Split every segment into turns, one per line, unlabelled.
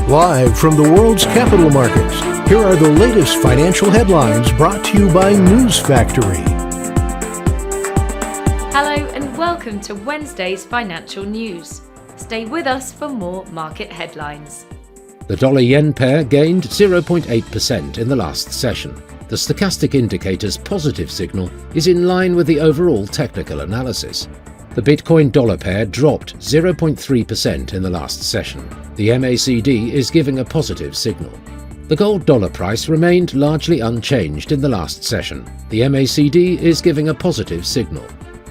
Live from the world's capital markets, here are the latest financial headlines brought to you by News Factory.
Hello and welcome to Wednesday's financial news. Stay with us for more market headlines.
The dollar-yen pair gained 0.8% in the last session. The stochastic indicator's positive signal is in line with the overall technical analysis. The Bitcoin-dollar pair dropped 0.3% in the last session. The MACD is giving a positive signal. The gold-dollar price remained largely unchanged in the last session. The MACD is giving a positive signal.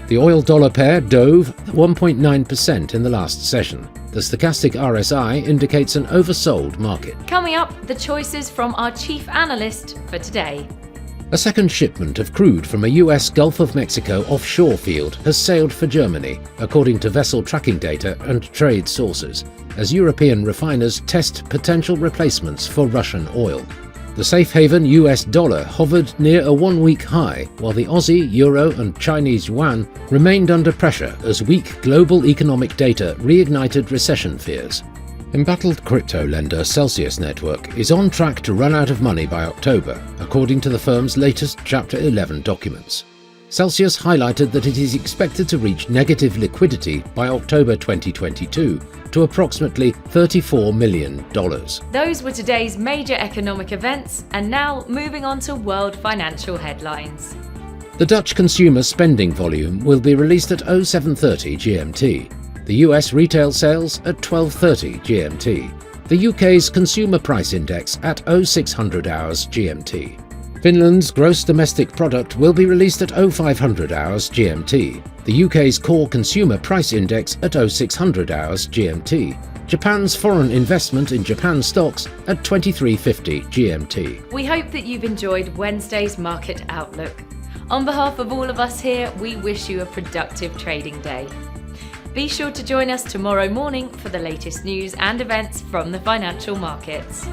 The oil-dollar pair dove 1.9% in the last session. The stochastic RSI indicates an oversold market.
Coming up, the choices from our chief analyst for today.
A second shipment of crude from a US Gulf of Mexico offshore field has sailed for Germany, according to vessel tracking data and trade sources, as European refiners test potential replacements for Russian oil. The safe haven US dollar hovered near a one-week high, while the Aussie, Euro and Chinese yuan remained under pressure as weak global economic data reignited recession fears. Embattled crypto lender Celsius Network is on track to run out of money by October, according to the firm's latest Chapter 11 documents. Celsius highlighted that it is expected to reach negative liquidity by October 2022 to approximately $34 million.
Those were today's major economic events, and now moving on to world financial headlines.
The Dutch consumer spending volume will be released at 07:30 GMT. The US retail sales at 12:30 GMT. The UK's consumer price index at 0600 hours GMT. Finland's gross domestic product will be released at 0500 hours GMT. The UK's core consumer price index at 0600 hours GMT. Japan's foreign investment in Japan stocks at 2350 GMT.
We hope that you've enjoyed Wednesday's market outlook. On behalf of all of us here, we wish you a productive trading day. Be sure to join us tomorrow morning for the latest news and events from the financial markets.